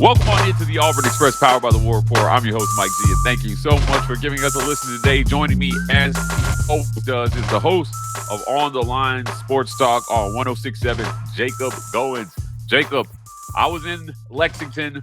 Welcome on into the Auburn Express, powered by the Rapport. I'm your host, Mike Z, and thank you so much for giving us a listen today. Joining me, as he always does, is the host of On the Line Sports Talk on 106.7, Jacob Goins. Jacob, I was in Lexington.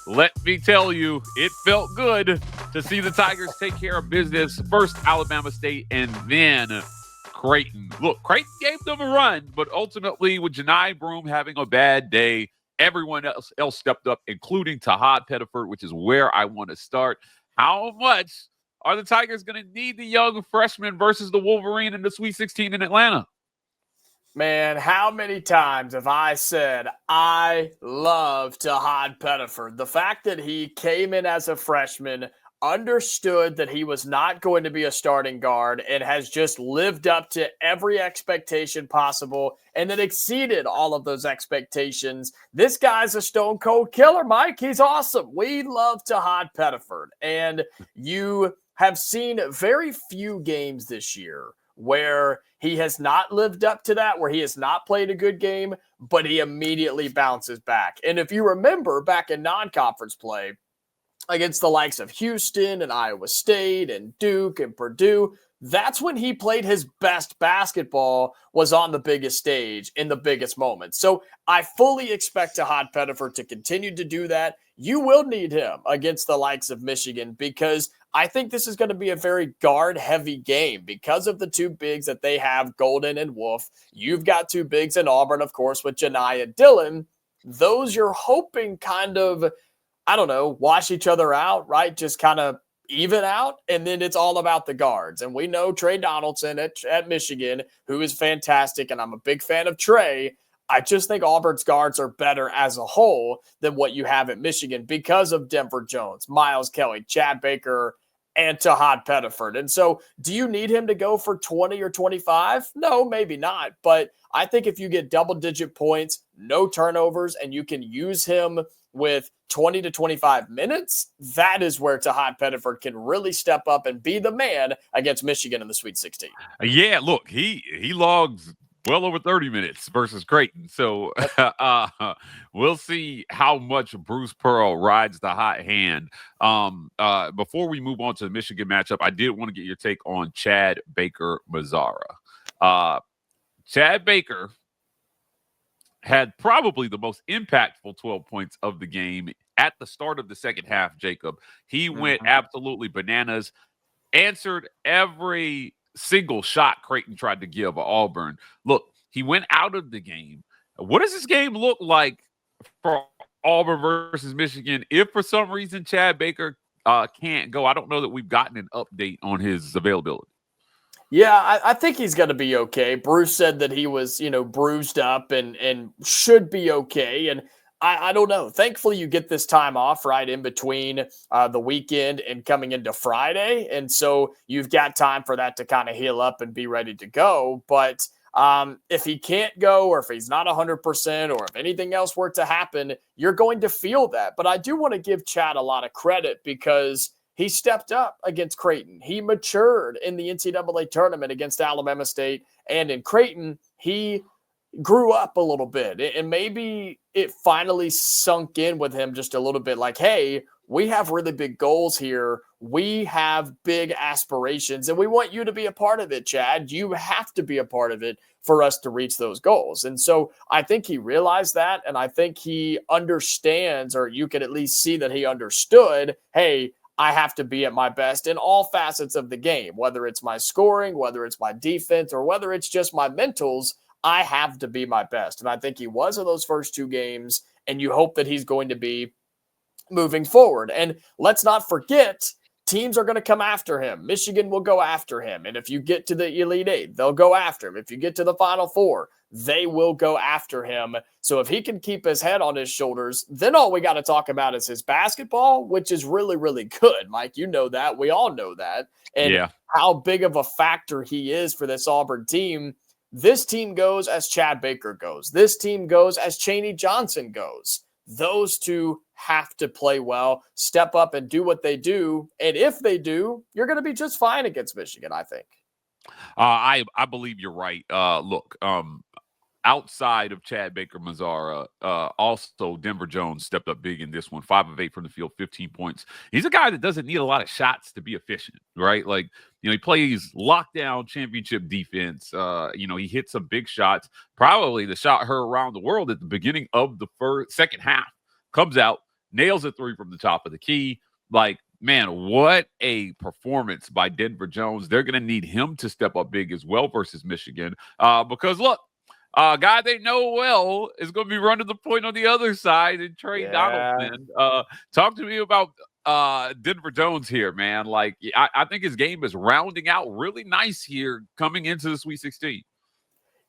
Let me tell you, it felt good to see the Tigers take care of business. First Alabama State and then Creighton. Look, Creighton gave them a run, but ultimately with Janai Broome having a bad day, everyone else stepped up, including Tahad Pettiford, which is where I want to start. How much are the Tigers going to need the young freshman versus the Wolverine in the Sweet 16 in Atlanta? Man, how many times have I said I love Tahad Pettiford? The fact that he came in as a freshman, understood that he was not going to be a starting guard, and has just lived up to every expectation possible and then exceeded all of those expectations. This guy's a stone cold killer, Mike. He's awesome. We love Tahad Pettiford. And you have seen very few games this year where he has not lived up to that, where he has not played a good game, but he immediately bounces back. And if you remember back in non-conference play against the likes of Houston and Iowa State and Duke and Purdue, that's when he played his best basketball, was on the biggest stage in the biggest moments. So I fully expect Tahad Pettiford to continue to do that. You will need him against the likes of Michigan because I think this is going to be a very guard-heavy game because of the two bigs that they have, Golden and Wolf. You've got two bigs in Auburn, of course, with Janai and Dylan. Those you're hoping kind of, wash each other out, right? Just kind of even out, and then it's all about the guards. And we know Trey Donaldson at Michigan, who is fantastic, and I'm a big fan of Trey. I just think Auburn's guards are better as a whole than what you have at Michigan because of Denver Jones, Miles Kelly, Chad Baker, and Tahad Pettiford. And so do you need him to go for 20 or 25? No, maybe not. But I think if you get double-digit points, no turnovers, and you can use him with 20 to 25 minutes, that is where Tahad Pettiford can really step up and be the man against Michigan in the Sweet 16. Yeah, look, he logs well over 30 minutes versus Creighton. So we'll see how much Bruce Pearl rides the hot hand. Before we move on to the Michigan matchup, I did want to get your take on Chad Baker-Mazara. Chad Baker had probably the most impactful 12 points of the game at the start of the second half, Jacob. He went absolutely bananas, answered every single shot Creighton tried to give Auburn. Look, he went out of the game. What does this game look like for Auburn versus Michigan if for some reason Chad Baker can't go? I don't know that we've gotten an update on his availability. Yeah, I think he's going to be okay. Bruce said that he was, bruised up and should be okay. And I don't know. Thankfully, you get this time off right in between the weekend and coming into Friday. And so you've got time for that to kind of heal up and be ready to go. But if he can't go or if he's not 100% or if anything else were to happen, you're going to feel that. But I do want to give Chad a lot of credit because he stepped up against Creighton. He matured in the NCAA tournament against Alabama State. And in Creighton, he grew up a little bit. And maybe it finally sunk in with him just a little bit like, hey, we have really big goals here. We have big aspirations, and we want you to be a part of it, Chad. You have to be a part of it for us to reach those goals. And so I think he realized that, and I think he understands, or you could at least see that he understood, hey, I have to be at my best in all facets of the game, whether it's my scoring, whether it's my defense, or whether it's just my mentals. I have to be my best. And I think he was in those first two games, and you hope that he's going to be moving forward. And let's not forget, teams are going to come after him. Michigan will go after him. And if you get to the Elite Eight, they'll go after him. If you get to the Final Four, they will go after him. So if he can keep his head on his shoulders, then all we got to talk about is his basketball, which is really, really good. Mike, you know that. We all know that. And how big of a factor he is for this Auburn team. This team goes as Chad Baker goes. This team goes as Chaney Johnson goes. Those two have to play well, step up and do what they do. And if they do, you're going to be just fine against Michigan, I think. I believe you're right. Look, outside of Chad Baker-Mazara, also Denver Jones stepped up big in this one. 5 of 8 from the field, 15 points. He's a guy that doesn't need a lot of shots to be efficient, right? Like, he plays lockdown championship defense. He hit some big shots. Probably the shot heard around the world at the beginning of the second half. Comes out, nails a 3 from the top of the key. Like, man, what a performance by Denver Jones. They're going to need him to step up big as well versus Michigan. Because, look, a guy they know well is going to be running the point on the other side, and Trey Donaldson. Talk to me about Denver Jones here, man. Like, I think his game is rounding out really nice here coming into the Sweet 16.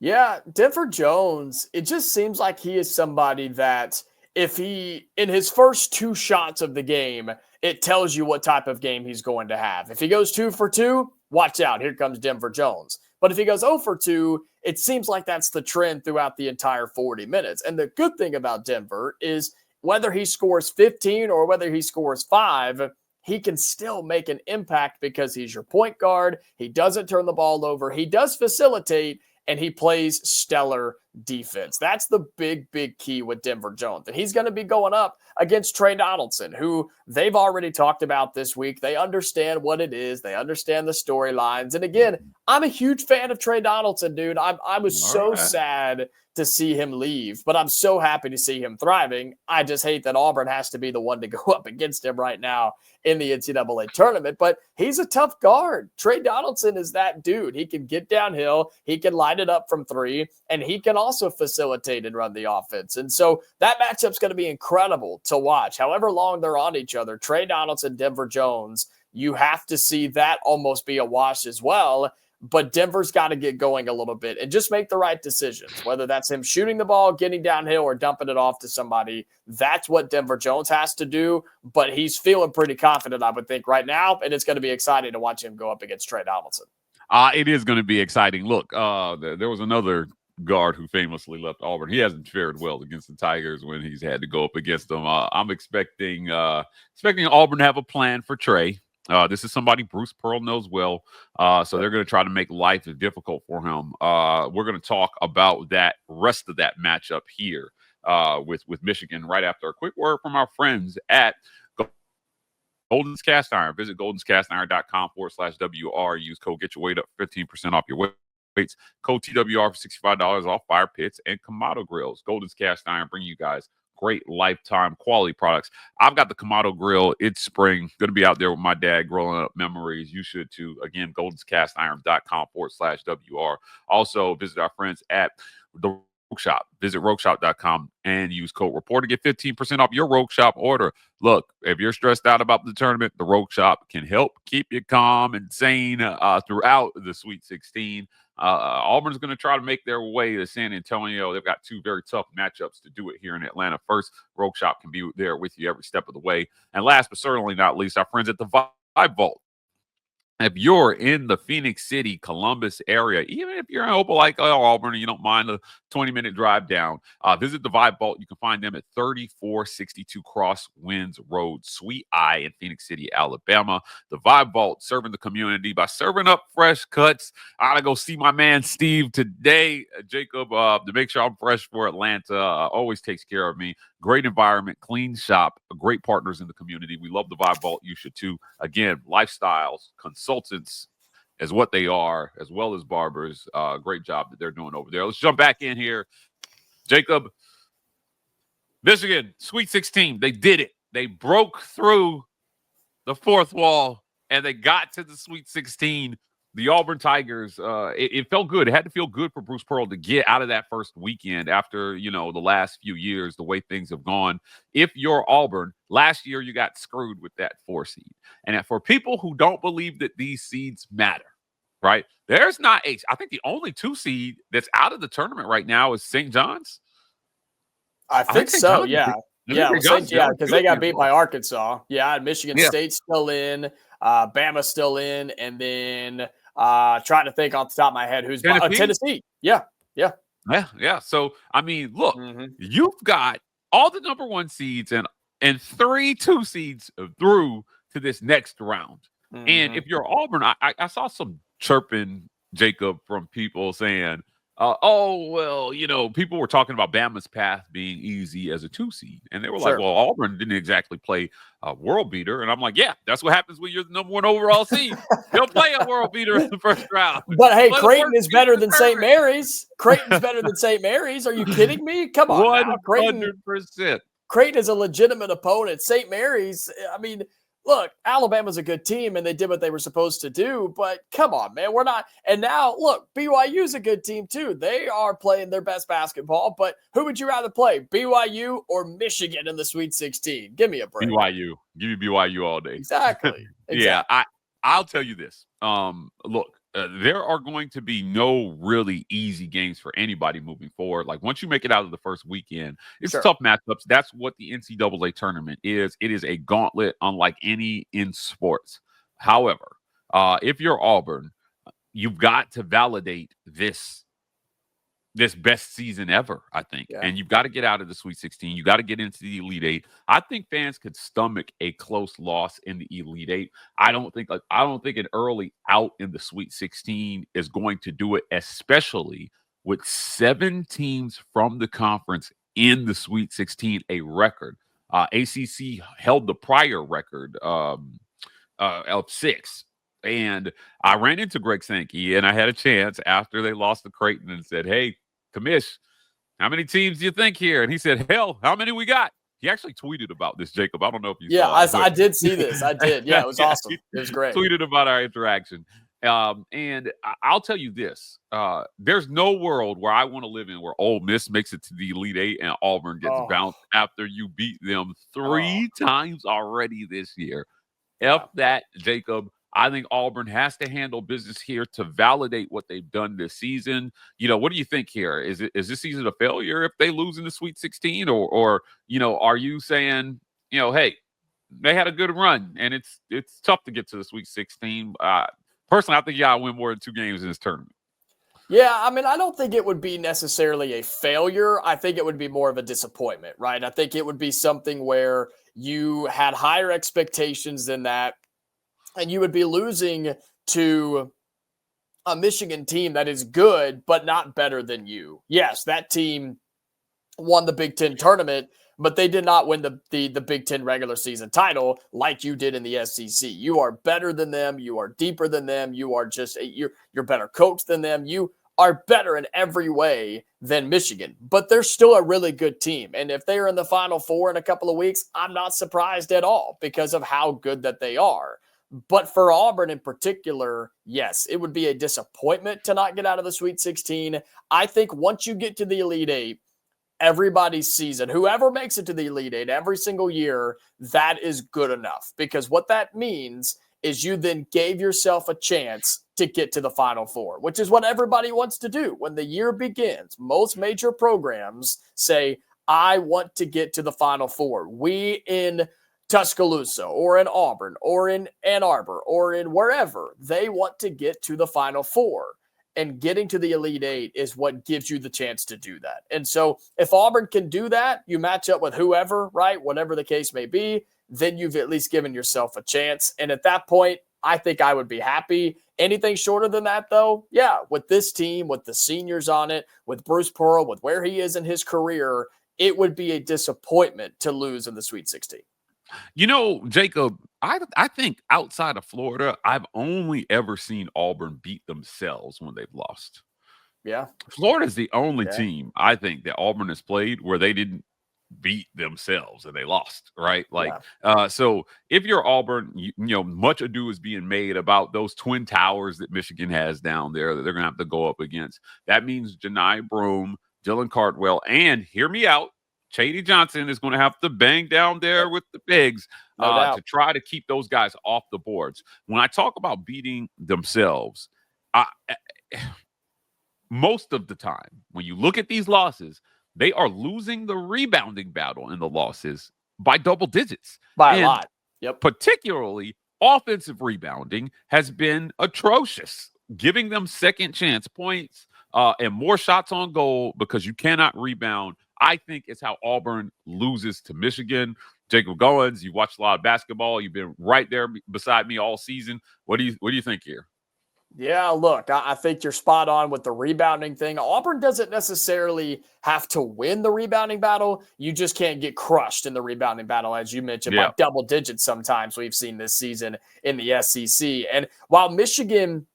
Yeah, Denver Jones, it just seems like he is somebody that if he, in his first 2 shots of the game, it tells you what type of game he's going to have. If he goes 2 for 2, watch out. Here comes Denver Jones. But if he goes 0 for 2, it seems like that's the trend throughout the entire 40 minutes. And the good thing about Denver is whether he scores 15 or whether he scores 5, he can still make an impact because he's your point guard. He doesn't turn the ball over. He does facilitate, and he plays stellar defense. That's the big, big key with Denver Jones. And he's going to be going up against Trey Donaldson, who they've already talked about this week. They understand what it is. They understand the storylines. And again, I'm a huge fan of Trey Donaldson, dude. I was so sad to see him leave, but I'm so happy to see him thriving. I just hate that Auburn has to be the one to go up against him right now in the NCAA tournament, but he's a tough guard. Trey Donaldson is that dude. He can get downhill, he can light it up from 3, and he can also facilitate and run the offense. And so that matchup's going to be incredible to watch. However long they're on each other, Trey Donaldson, Denver Jones, you have to see that almost be a wash as well. But Denver's got to get going a little bit and just make the right decisions, whether that's him shooting the ball, getting downhill, or dumping it off to somebody. That's what Denver Jones has to do. But he's feeling pretty confident, I would think, right now. And it's going to be exciting to watch him go up against Trey Donaldson. It is going to be exciting. Look, there was another guard who famously left Auburn. He hasn't fared well against the Tigers when he's had to go up against them. I'm expecting Auburn to have a plan for Trey. This is somebody Bruce Pearl knows well, so they're going to try to make life difficult for him. We're going to talk about that rest of that matchup here with Michigan right after a quick word from our friends at Golden's Cast Iron. Visit goldenscastiron.com/WR. Use code Get Your Weight Up 15% off your weights. Code TWR for $65 off fire pits and Kamado grills. Golden's Cast Iron bring you guys great lifetime quality products. I've got the Kamado grill. It's spring. Going to be out there with my dad grilling up memories. You should too. Again, goldenscastiron.com/WR. Also, visit our friends at the Rogue Shop. Visit rogueshop.com and use code Rapport to get 15% off your Rogue Shop order. Look, if you're stressed out about the tournament, the Rogue Shop can help keep you calm and sane throughout the Sweet 16. Auburn's going to try to make their way to San Antonio. They've got 2 very tough matchups to do it here in Atlanta. First, Rogue Shop can be there with you every step of the way. And last but certainly not least, our friends at the Vibe Vault. If you're in the Phoenix City, Columbus area, even if you're in Opelika or Auburn and you don't mind a 20-minute drive down, visit the Vibe Vault. You can find them at 3462 Crosswinds Road, Suite I in Phoenix City, Alabama. The Vibe Vault, serving the community by serving up fresh cuts. I gotta go see my man Steve today, Jacob, to make sure I'm fresh for Atlanta. Always takes care of me. Great environment, clean shop, great partners in the community. We love the Vibe Vault. You should too. Again, lifestyles, consultants is what they are, as well as barbers. Great job that they're doing over there. Let's jump back in here. Jacob, Michigan, Sweet 16, they did it. They broke through the 4th wall, and they got to the Sweet 16. The Auburn Tigers, it felt good. It had to feel good for Bruce Pearl to get out of that first weekend after, the last few years, the way things have gone. If you're Auburn, last year you got screwed with that 4 seed. And for people who don't believe that these seeds matter, right? There's not I think the only 2 seed that's out of the tournament right now is St. John's. I think so, yeah. Yeah, because they got beat by Arkansas. Yeah, Michigan State's still in, Bama's still in, and then trying to think off the top of my head who's Tennessee. Yeah. So I mean, look, you've got all the number 1 seeds and 3 2 seeds through to this next round. And if you're Auburn, I saw some chirping, Jacob, from people saying, Well, people were talking about Bama's path being easy as a 2 seed. And they were like, Sure. well, Auburn didn't exactly play a world beater. And I'm like, yeah, that's what happens when you're the number 1 overall seed. They'll play a world beater in the first round. But hey, Play the Creighton worst is team better in the than St. tournament. Mary's. Creighton's better than St. Mary's. Are you kidding me? Come on now. 100%. Creighton is a legitimate opponent. St. Mary's, I mean, look, Alabama's a good team and they did what they were supposed to do, but come on, man. We're not. And now, look, BYU's a good team too. They are playing their best basketball, but who would you rather play, BYU or Michigan in the Sweet 16? Give me a break. BYU. Give me BYU all day. Exactly. Yeah, I'll tell you this. Look, there are going to be no really easy games for anybody moving forward. Like once you make it out of the first weekend, it's Sure. tough matchups. That's what the NCAA tournament is. It is a gauntlet unlike any in sports. However, if you're Auburn, you've got to validate this best season ever, I think. Yeah. And you've got to get out of the Sweet 16. You got to get into the Elite Eight. I think fans could stomach a close loss in the Elite Eight. I don't think an early out in the Sweet 16 is going to do it, especially with 7 teams from the conference in the Sweet 16, a record. ACC held the prior record of 6. And I ran into Greg Sankey, and I had a chance after they lost to Creighton and said, hey, Commish, how many teams do you think here? And he said, hell, how many we got? He actually tweeted about this, Jacob. I don't know if you saw it. I did see this. I did. Yeah, it was awesome. It was great. Tweeted about our interaction. And I'll tell you this. There's no world where I want to live in where Ole Miss makes it to the Elite Eight and Auburn gets bounced after you beat them 3 times already this year. F that, Jacob. I think Auburn has to handle business here to validate what they've done this season. What do you think here? Is this season a failure if they lose in the Sweet 16, or are you saying, hey, they had a good run and it's tough to get to the Sweet 16? Personally, I think you gotta win more than 2 games in this tournament. Yeah, I mean, I don't think it would be necessarily a failure. I think it would be more of a disappointment, right? I think it would be something where you had higher expectations than that, and you would be losing to a Michigan team that is good, but not better than you. Yes, that team won the Big Ten tournament, but they did not win the Big Ten regular season title like you did in the SEC. You are better than them. You are deeper than them. You are you're better coached than them. You are better in every way than Michigan, but they're still a really good team. And if they are in the Final Four in a couple of weeks, I'm not surprised at all because of how good that they are. But for Auburn in particular, yes, it would be a disappointment to not get out of the Sweet 16. I think once you get to the Elite Eight, everybody's season, whoever makes it to the Elite Eight every single year, that is good enough. Because what that means is you then gave yourself a chance to get to the Final Four, which is what everybody wants to do. When the year begins, most major programs say, I want to get to the Final Four. We in Tuscaloosa or in Auburn or in Ann Arbor or in wherever, they want to get to the Final Four. And getting to the Elite Eight is what gives you the chance to do that. And so if Auburn can do that, you match up with whoever, right? Whatever the case may be, then you've at least given yourself a chance. And at that point, I think I would be happy. Anything shorter than that, though, yeah, with this team, with the seniors on it, with Bruce Pearl, with where he is in his career, it would be a disappointment to lose in the Sweet 16. Jacob, I think outside of Florida, I've only ever seen Auburn beat themselves when they've lost. Yeah. Florida's the only team I think that Auburn has played where they didn't beat themselves and they lost, right? So if you're Auburn, much ado is being made about those twin towers that Michigan has down there that they're going to have to go up against. That means Janai Broome, Dylan Cardwell, and hear me out, Chady Johnson is going to have to bang down there with the bigs to try to keep those guys off the boards. When I talk about beating themselves, most of the time, when you look at these losses, they are losing the rebounding battle in the losses by double digits. By a lot. Yep. Particularly, offensive rebounding has been atrocious, giving them second chance points and more shots on goal because you cannot rebound. I think it's how Auburn loses to Michigan. Jacob Goins, you watched a lot of basketball. You've been right there beside me all season. What do you think here? Yeah, look, I think you're spot on with the rebounding thing. Auburn doesn't necessarily have to win the rebounding battle. You just can't get crushed in the rebounding battle, as you mentioned, by Yeah. double digits sometimes we've seen this season in the SEC. And while Michigan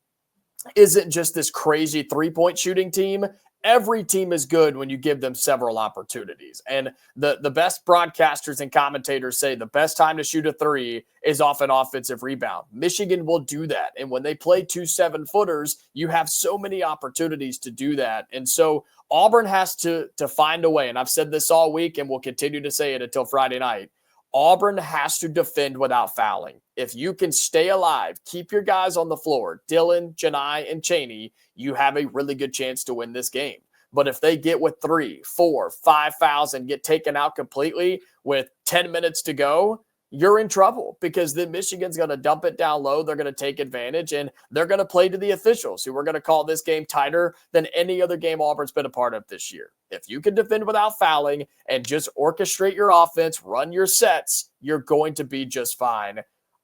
isn't just this crazy three-point shooting team, every team is good when you give them several opportunities. And the best broadcasters and commentators say the best time to shoot a three is off an offensive rebound. Michigan will do that. And when they play 2 7-footers, you have so many opportunities to do that. And so Auburn has to find a way. And I've said this all week and will continue to say it until Friday night. Auburn has to defend without fouling. If you can stay alive, keep your guys on the floor, Dillon, Janai, and Chaney, you have a really good chance to win this game. But if they get with 3, 4, 5 fouls and get taken out completely with 10 minutes to go, you're in trouble because then Michigan's going to dump it down low. They're going to take advantage and they're going to play to the officials who are going to call this game tighter than any other game Auburn's been a part of this year. If you can defend without fouling and just orchestrate your offense, run your sets, you're going to be just fine.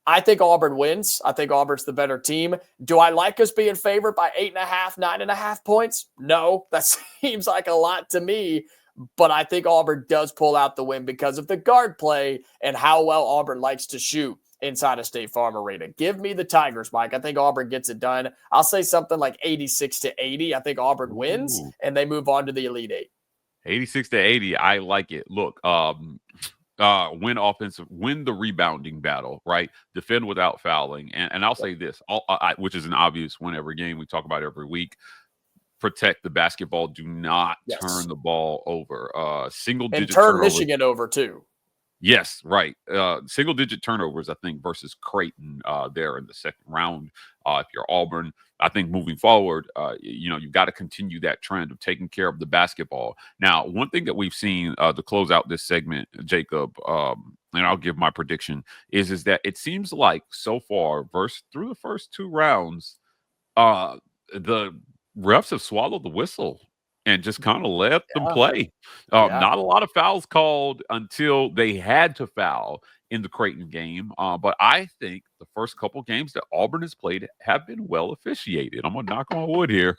I think Auburn wins. I think Auburn's the better team. Do I like us being favored by 8.5, 9.5 points? No, that seems like a lot to me. But I think Auburn does pull out the win because of the guard play and how well Auburn likes to shoot inside of State Farm Arena. Give me the Tigers, Mike. I think Auburn gets it done. I'll say something like 86-80. I think Auburn wins and they move on to the Elite Eight. 86-80. I like it. Look, win offensive, win the rebounding battle, right? Defend without fouling. And I'll say this, which is an obvious win every game. We talk about it every week. Protect the basketball. Do not turn the ball over. Single-digit and turn turnovers. Michigan over too. Yes, right. Single-digit turnovers, I think, versus Creighton there in the second round. If you're Auburn, I think moving forward, you've got to continue that trend of taking care of the basketball. Now, one thing that we've seen to close out this segment, Jacob, and I'll give my prediction, is that it seems like so far, through the first 2 rounds, the refs have swallowed the whistle and just kind of let them play. Not a lot of fouls called until they had to foul in the Creighton game. But I think the first couple games that Auburn has played have been well officiated. I'm going to knock on wood here.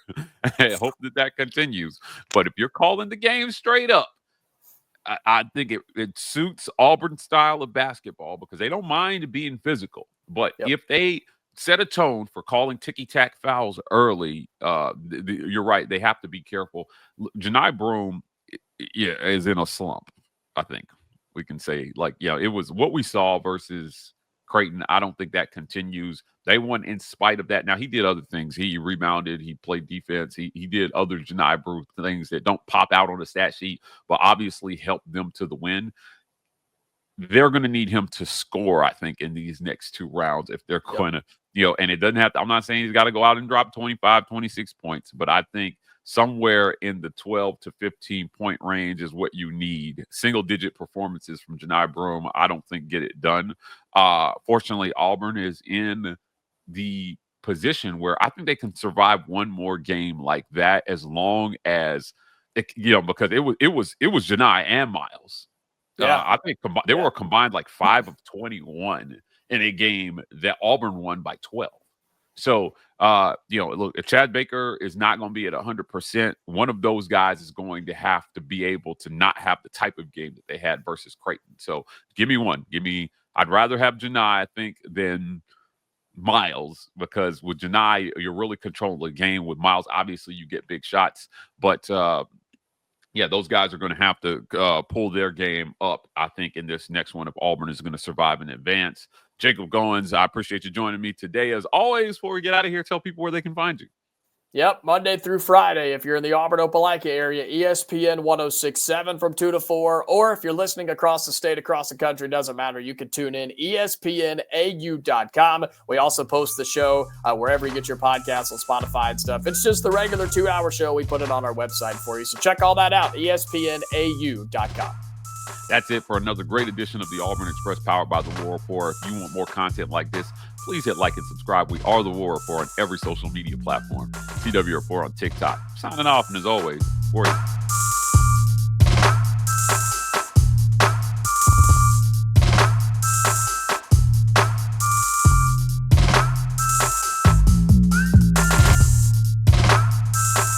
I hope that continues. But if you're calling the game straight up, I think it suits Auburn's style of basketball because they don't mind being physical. But if they set a tone for calling ticky-tack fouls early, you're right. They have to be careful. Janai Broome, is in a slump, I think. We can say, it was what we saw versus Creighton. I don't think that continues. They won in spite of that. Now, he did other things. He rebounded. He played defense. He did other Janai Broome things that don't pop out on the stat sheet, but obviously helped them to the win. They're going to need him to score, I think, in these next 2 rounds if they're going to, and it doesn't have to, I'm not saying he's got to go out and drop 25, 26 points, but I think somewhere in the 12 to 15 point range is what you need. Single digit performances from Janai Broome, I don't think get it done. Fortunately, Auburn is in the position where I think they can survive one more game like that as long as, because it was Janai and Miles. I think they were combined 5 of 21 in a game that Auburn won by 12. So, look, if Chad Baker is not going to be at 100%, one of those guys is going to have to be able to not have the type of game that they had versus Creighton. So give me one. I'd rather have Janai, I think, than Miles, because with Janai, you're really controlling the game. With Miles, obviously, you get big shots. But, those guys are going to have to pull their game up, I think, in this next one if Auburn is going to survive and advance. Jacob Goins, I appreciate you joining me today. As always, before we get out of here, tell people where they can find you. Yep, Monday through Friday. If you're in the Auburn-Opelika area, ESPN 106.7 from 2 to 4. Or if you're listening across the state, across the country, doesn't matter. You can tune in, ESPNAU.com. We also post the show wherever you get your podcasts on Spotify and stuff. It's just the regular 2-hour show. We put it on our website for you. So check all that out, ESPNAU.com. That's it for another great edition of the Auburn Express, powered by the War Rapport. If you want more content like this, please hit like and subscribe. We are the War Rapport on every social media platform. CW Rapport on TikTok. Signing off, and as always, for you.